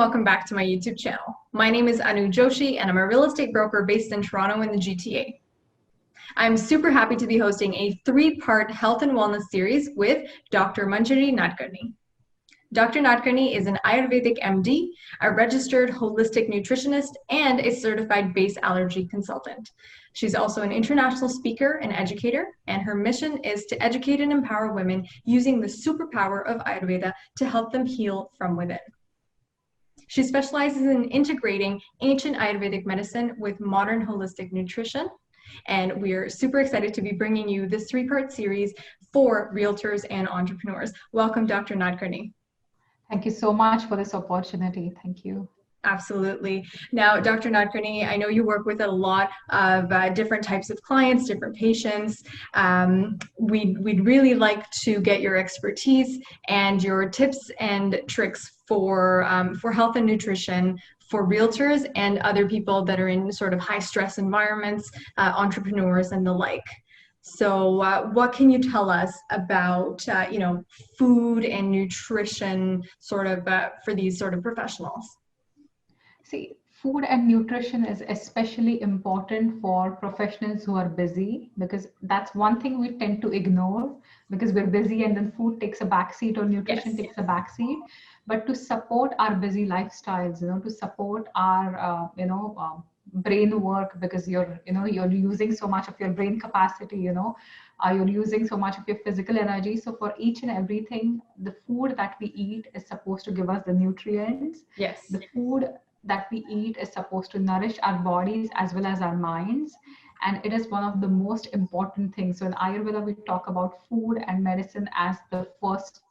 welcome back to my YouTube channel. My name is Anu Joshi and I'm a real estate broker based in Toronto in the GTA. I'm super happy to be hosting a 3-part health and wellness series with Dr. Manjiri Nadkarni. Dr. Nadkarni is an Ayurvedic MD, a registered holistic nutritionist, and a certified base allergy consultant. She's also an international speaker and educator, and her mission is to educate and empower women using the superpower of Ayurveda to help them heal from within. She specializes in integrating ancient Ayurvedic medicine with modern holistic nutrition, and we're super excited to be bringing you this 3-part series for realtors and entrepreneurs. Welcome, Dr. Nadkarni. Thank you so much for this opportunity. Thank you. Absolutely. Now, Dr. Nadkarni, I know you work with a lot of different types of clients, different patients. We'd really like to get your expertise and your tips and tricks for health and nutrition for realtors and other people that are in sort of high stress environments, entrepreneurs and the like. So what can you tell us about, food and nutrition sort of for these sort of professionals? See, food and nutrition is especially important for professionals who are busy, because that's one thing we tend to ignore because we're busy and then food takes a backseat or nutrition takes a backseat. But to support our busy lifestyles, to support our, brain work, because you're using so much of your brain capacity, you're using so much of your physical energy. So for each and everything, the food that we eat is supposed to give us the nutrients. Yes. The food that we eat is supposed to nourish our bodies as well as our minds. And it is one of the most important things. So in Ayurveda, we talk about food and medicine as the first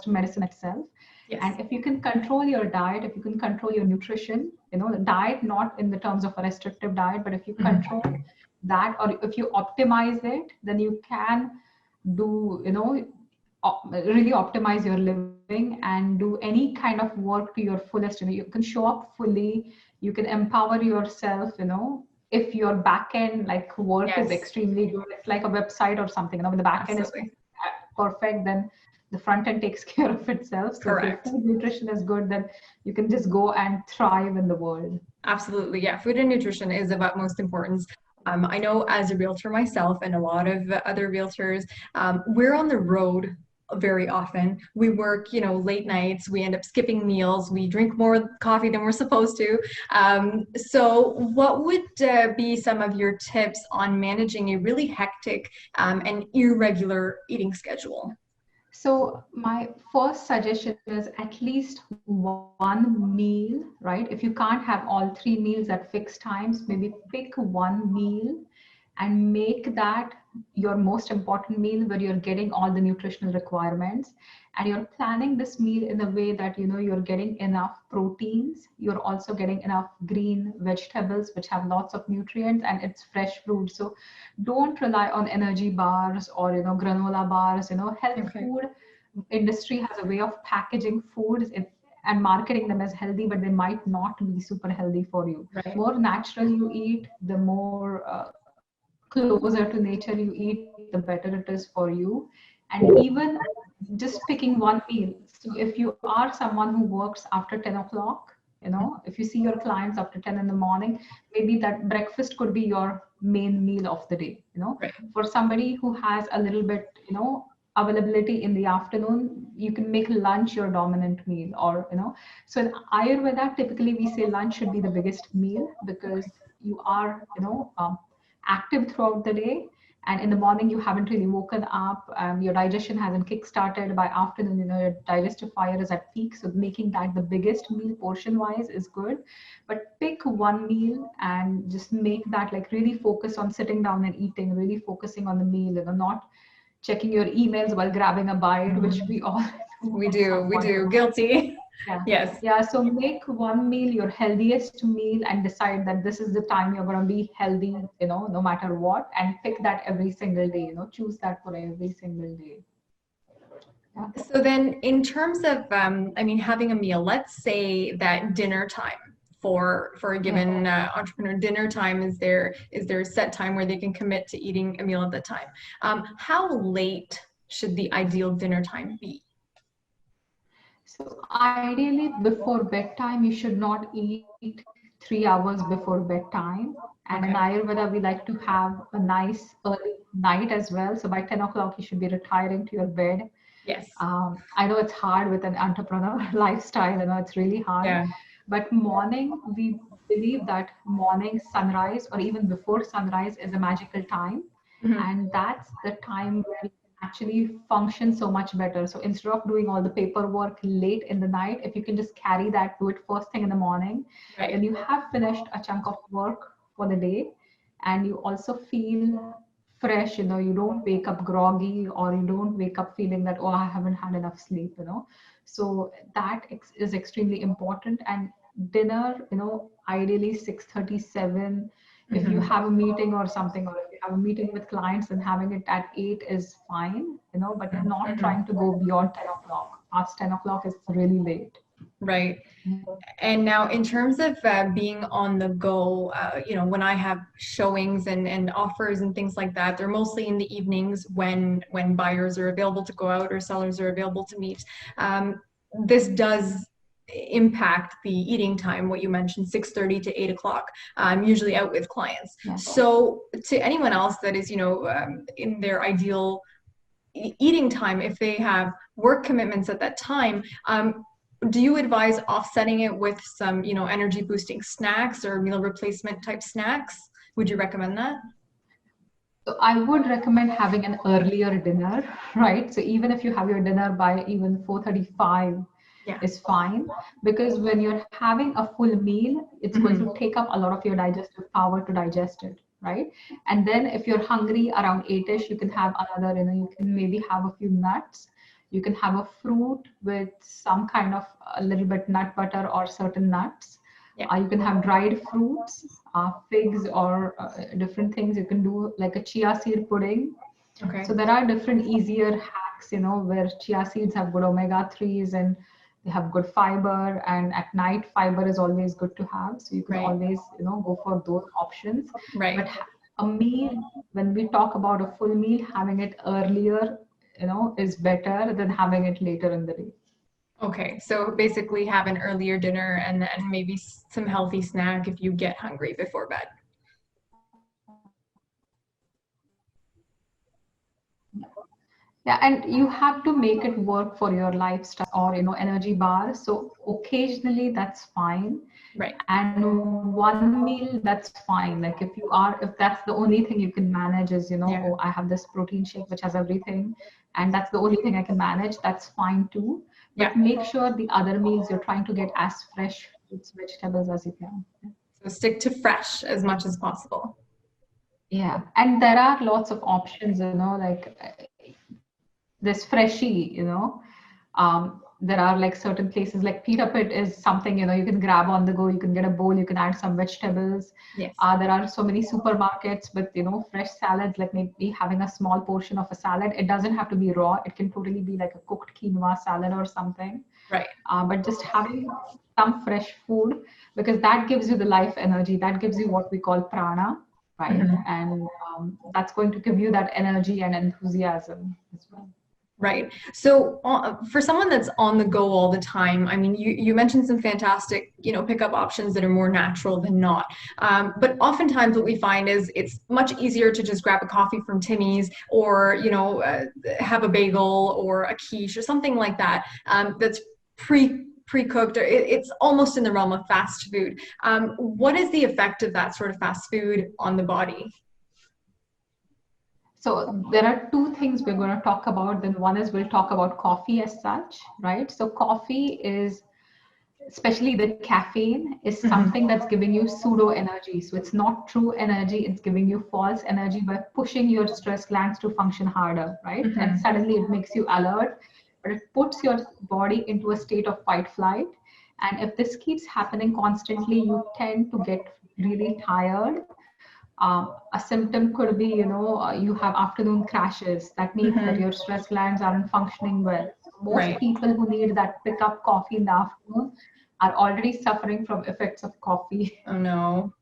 medicine itself. Yes. And if you can control your diet, if you can control your nutrition, the diet, not in the terms of a restrictive diet, but if you control that, or if you optimize it, then you can do, really optimize your living and do any kind of work to your fullest. You can show up fully, you can empower yourself, if your back end like work is extremely good, it's like a website or something, when the back end is perfect, then the front end takes care of itself. So correct. If your food nutrition is good, then you can just go and thrive in the world. Absolutely. Yeah. Food and nutrition is of utmost importance. I know as a realtor myself and a lot of other realtors, we're on the road very often. We work, late nights, we end up skipping meals, we drink more coffee than we're supposed to. So what would be some of your tips on managing a really hectic and irregular eating schedule? So my first suggestion is at least one meal, right? If you can't have all 3 meals at fixed times, maybe pick one meal and make that your most important meal where you're getting all the nutritional requirements, and you're planning this meal in a way that you're getting enough proteins, you're also getting enough green vegetables which have lots of nutrients, and it's fresh fruit. So don't rely on energy bars or granola bars. Health food industry has a way of packaging foods and marketing them as healthy, but they might not be super healthy for you. Right. More natural you eat, the more closer to nature you eat, the better it is for you. And even just picking one meal. So if you are someone who works after 10 o'clock, if you see your clients after 10 in the morning, maybe that breakfast could be your main meal of the day. Right. For somebody who has a little bit, availability in the afternoon, you can make lunch your dominant meal, or so in Ayurveda typically we say lunch should be the biggest meal, because you are active throughout the day, and in the morning you haven't really woken up, your digestion hasn't kick-started. By afternoon, your digestive fire is at peak, so making that the biggest meal portion wise is good. But pick one meal and just make that, like, really focus on sitting down and eating, really focusing on the meal, not checking your emails while grabbing a bite, which we all do. We do. Guilty. Yeah. Yes. Yeah. So make one meal your healthiest meal and decide that this is the time you're going to be healthy, no matter what, and pick that every single day, choose that for every single day. Yeah. So then in terms of, having a meal, let's say that dinner time for a given entrepreneur, dinner time is there a set time where they can commit to eating a meal at that time? How late should the ideal dinner time be? So ideally before bedtime, you should not eat 3 hours before bedtime. And in Okay. Ayurveda, we like to have a nice early night as well. So by 10 o'clock, you should be retiring to your bed. Yes. I know it's hard with an entrepreneur lifestyle. I know it's really hard. Yeah. But morning, we believe that morning sunrise or even before sunrise is a magical time. Mhm. And that's the time where you can actually function so much better. So instead of doing all the paperwork late in the night, if you can just carry that, do it first thing in the morning, Right. then you have finished a chunk of work for the day. And you also feel fresh, you don't wake up groggy or you don't wake up feeling that, oh, I haven't had enough sleep. So that is extremely important. And dinner, ideally 6:37. If you Mhm. have a meeting or something, or if you have a meeting with clients, then having it at 8 is fine, but not Mhm. trying to go beyond 10 o'clock. Past 10 o'clock is really late. Right. And now, in terms of being on the go, when I have showings and offers and things like that, they're mostly in the evenings when buyers are available to go out or sellers are available to meet. This does impact the eating time, what you mentioned, 6:30 to 8 o'clock. I'm usually out with clients. Yeah. So to anyone else that is, in their ideal eating time, if they have work commitments at that time, do you advise offsetting it with some, energy boosting snacks or meal replacement type snacks? Would you recommend that? So I would recommend having an earlier dinner, right? So even if you have your dinner by even 4:35 Yeah. is fine, because when you're having a full meal, it's going Mhm. to take up a lot of your digestive power to digest it, right? And then if you're hungry around 8ish, you can have another, you can maybe have a few nuts. You can have a fruit with some kind of a little bit nut butter or certain nuts. Yeah. You can have dried fruits, figs, or different things. You can do like a chia seed pudding. Okay. So there are different easier hacks, where chia seeds have good omega-3s and they have good fiber. And at night, fiber is always good to have. So you can Right. always, go for those options. Right. But a meal, when we talk about a full meal, having it earlier, is better than having it later in the day. Okay. So basically have an earlier dinner and maybe some healthy snack if you get hungry before bed. Yeah, and you have to make it work for your lifestyle or energy bar. So occasionally that's fine. Right. And one meal that's fine. Like if that's the only thing you can manage is, Yeah. oh, I have this protein shake which has everything, and that's the only thing I can manage, that's fine too. Yeah. But make sure the other meals you're trying to get as fresh fruits, vegetables as you can. So stick to fresh as much as possible. Yeah, and there are lots of options, like this freshie. There are like certain places like Pita Pit is something, you can grab on the go. You can get a bowl, you can add some vegetables. Yes. There are so many supermarkets with, fresh salads, like maybe having a small portion of a salad. It doesn't have to be raw. It can totally be like a cooked quinoa salad or something. Right. But just having some fresh food, because that gives you the life energy. That gives you what we call prana, right? Mhm. And that's going to give you that energy and enthusiasm as well. Right. So for someone that's on the go all the time, I mean, you mentioned some fantastic, pickup options that are more natural than not. But oftentimes what we find is it's much easier to just grab a coffee from Timmy's or, have a bagel or a quiche or something like that, that's pre-cooked, or it's almost in the realm of fast food. What is the effect of that sort of fast food on the body? So there are two things we're going to talk about. Then one is we'll talk about coffee as such, right? So coffee is, especially the caffeine, is something that's giving you pseudo energy. So it's not true energy. It's giving you false energy by pushing your stress glands to function harder, right? Mm-hmm. And suddenly it makes you alert, but it puts your body into a state of fight flight. And if this keeps happening constantly, you tend to get really tired. A symptom could be, you have afternoon crashes. That means that your stress glands aren't functioning well. So most Right. people who need that pickup coffee in the afternoon are already suffering from effects of coffee, Oh no.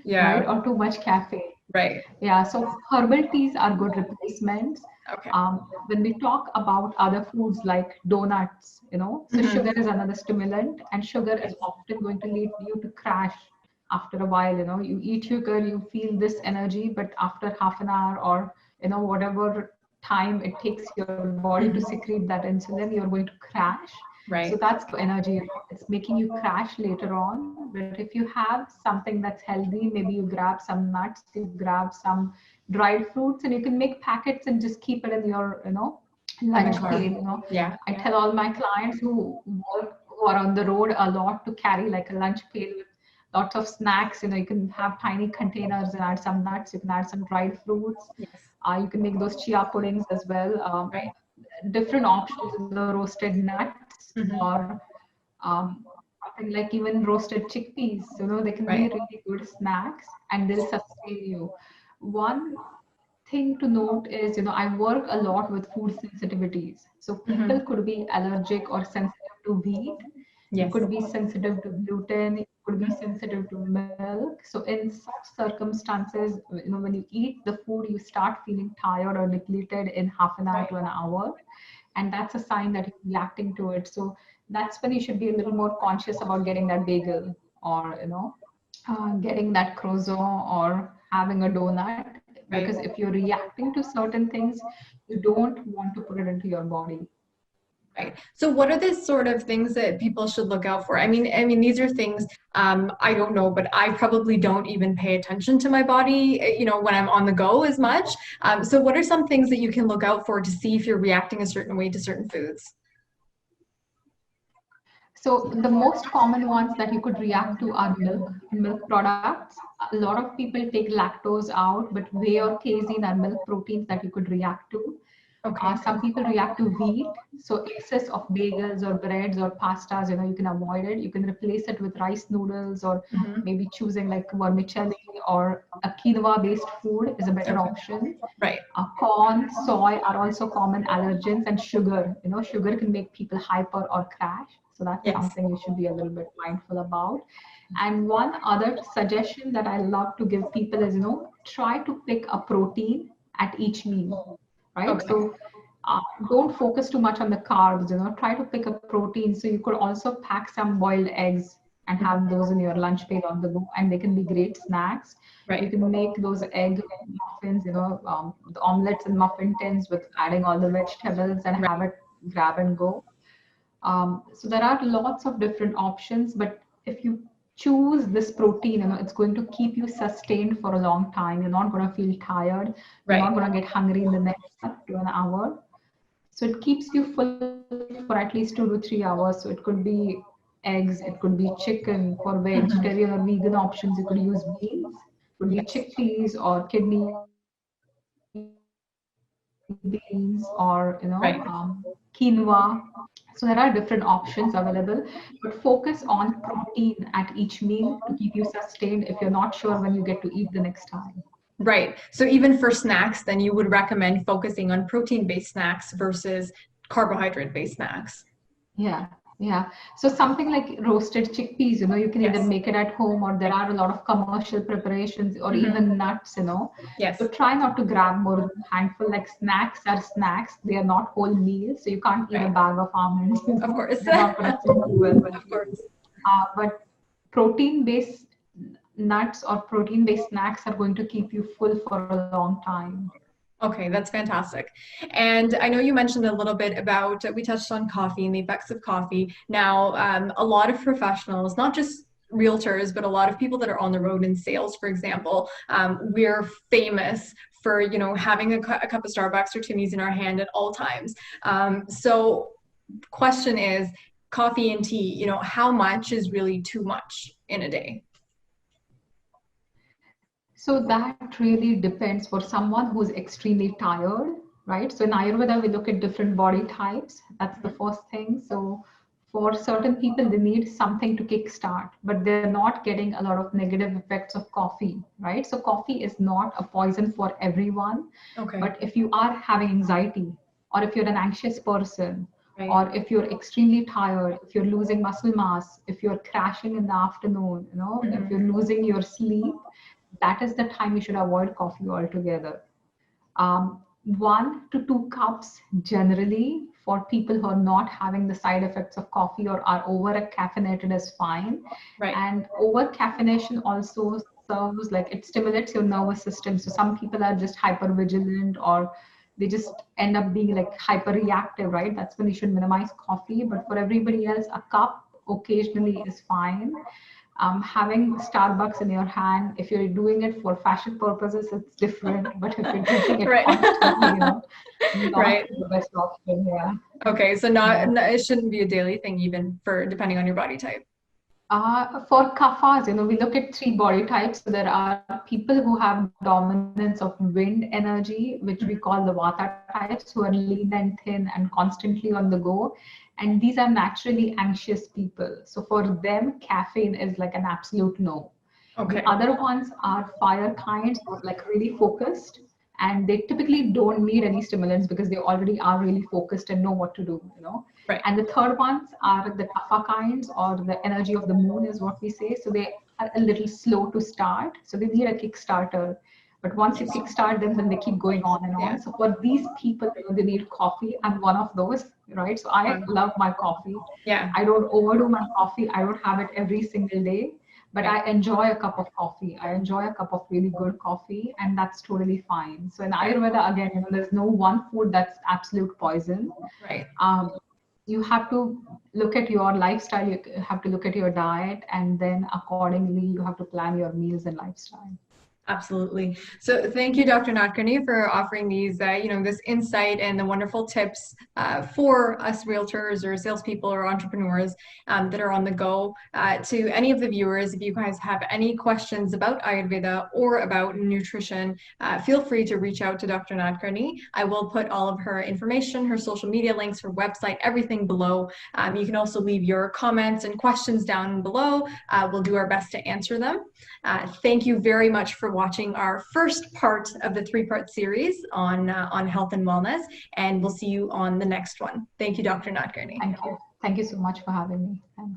right? Yeah. Or too much caffeine. Right. Yeah, so herbal teas are good replacements. Okay. When we talk about other foods like donuts, so sugar is another stimulant, and sugar is often going to lead you to crash after a while. You eat sugar, you feel this energy, but after half an hour or whatever time it takes your body to secrete that insulin, you're going to crash. Right. So that's energy. It's making you crash later on. But if you have something that's healthy, maybe you grab some nuts, you grab some dried fruits, and you can make packets and just keep it in your, lunch pail. Yeah. I tell all my clients who are on the road a lot to carry like a lunch pail with lots of snacks. You can have tiny containers and add some nuts. You can add some dried fruits. Yes. You can make those chia puddings as well. Right. Different options, roasted nuts, or something like even roasted chickpeas. They can be really good snacks and they'll sustain you. One thing to note is, I work a lot with food sensitivities. So people could be allergic or sensitive to wheat. You Yes. could be sensitive to gluten. You could be sensitive to milk. So in such circumstances, when you eat the food, you start feeling tired or depleted in half an hour to an hour. And that's a sign that you're reacting to it. So that's when you should be a little more conscious about getting that bagel, or getting that croissant, or having a donut, because if you're reacting to certain things, you don't want to put it into your body. Right. So what are the sort of things that people should look out for? I mean, these are things I don't know, but I probably don't even pay attention to my body, when I'm on the go as much. So what are some things that you can look out for to see if you're reacting a certain way to certain foods? So the most common ones that you could react to are milk and milk products. A lot of people take lactose out, but whey or casein are milk proteins that you could react to. Okay. Some people react to wheat. So excess of bagels or breads or pastas, you can avoid it. You can replace it with rice noodles, or maybe choosing like vermicelli or a quinoa-based food is a better option. Right. Corn, soy are also common allergens, and sugar. Sugar can make people hyper or crash. So that's something you should be a little bit mindful about. And one other suggestion that I love to give people is, try to pick a protein at each meal, right? Okay. So don't focus too much on the carbs, try to pick a protein. So you could also pack some boiled eggs and have those in your lunch pail on the go, and they can be great snacks. Right. You can make those egg muffins, the omelets and muffin tins with adding all the vegetables, and have it grab and go. So there are lots of different options, but if you choose this protein, it's going to keep you sustained for a long time. You're not going to feel tired. You're not going to get hungry in the next up to an hour. So it keeps you full for at least 2 to 3 hours. So it could be eggs, it could be chicken. For vegetarian or vegan options, you could use beans. It could be chickpeas or kidney beans, or quinoa. So there are different options available, but focus on protein at each meal to keep you sustained if you're not sure when you get to eat the next time. Right. So even for snacks, then you would recommend focusing on protein-based snacks versus carbohydrate-based snacks. Yeah. Yeah. So something like roasted chickpeas, you can either make it at home, or there are a lot of commercial preparations, or even nuts, Yes. So try not to grab more than a handful. Like snacks are snacks. They are not whole meals. So you can't eat a bag of almonds. Of course. They're not going to sit well. Of course. But protein-based nuts or protein-based snacks are going to keep you full for a long time. Okay, that's fantastic. And I know you mentioned a little bit about, we touched on coffee and the effects of coffee. Now, a lot of professionals, not just realtors, but a lot of people that are on the road in sales, for example, we're famous for, having a cup of Starbucks or Timmy's in our hand at all times. So question is, coffee and tea, how much is really too much in a day? So that really depends for someone who's extremely tired, right? So in Ayurveda, we look at different body types. That's the first thing. So for certain people, they need something to kickstart, but they're not getting a lot of negative effects of coffee, right? So coffee is not a poison for everyone. Okay. But if you are having anxiety, or if you're an anxious person, or if you're extremely tired, if you're losing muscle mass, if you're crashing in the afternoon, if you're losing your sleep, that is the time you should avoid coffee altogether. 1 to 2 cups generally for people who are not having the side effects of coffee or are over caffeinated is fine. Right. And over caffeination also serves like it stimulates your nervous system. So some people are just hyper vigilant or they just end up being like hyper reactive, right? That's when you should minimize coffee. But for everybody else, a cup occasionally is fine. Having Starbucks in your hand, if you're doing it for fashion purposes, it's different. But if you're drinking it Right. constantly, not Right. the best option. Yeah. Okay, so it shouldn't be a daily thing even for depending on your body type. For kaphas, we look at 3 body types. So there are people who have dominance of wind energy, which we call the vata types, who are lean and thin and constantly on the go. And these are naturally anxious people. So for them, caffeine is like an absolute no. Okay. The other ones are fire kinds, who are like really focused, and they typically don't need any stimulants because they already are really focused and know what to do, Right. And the third ones are the kapha kinds, or the energy of the moon is what we say. So they are a little slow to start. So they need a kickstarter. But once you kickstart them, then they keep going on and on. Yeah. So for these people, they need coffee. I'm one of those, right? So I love my coffee. Yeah. I don't overdo my coffee. I don't have it every single day, but I enjoy a cup of coffee. I enjoy a cup of really good coffee, and that's totally fine. So in Ayurveda, again, there's no one food that's absolute poison. Right. You have to look at your lifestyle. You have to look at your diet, and then accordingly, you have to plan your meals and lifestyle. Absolutely. So thank you, Dr. Nadkarni, for offering these, this insight and the wonderful tips for us realtors or salespeople or entrepreneurs that are on the go. To any of the viewers, if you guys have any questions about Ayurveda or about nutrition, feel free to reach out to Dr. Nadkarni. I will put all of her information, her social media links, her website, everything below. You can also leave your comments and questions down below. We'll do our best to answer them. Thank you very much for watching our first part of the 3-part series on health and wellness, and we'll see you on the next one. Thank you, Dr. Nadkarni. Thank you. Thank you so much for having me. Thanks.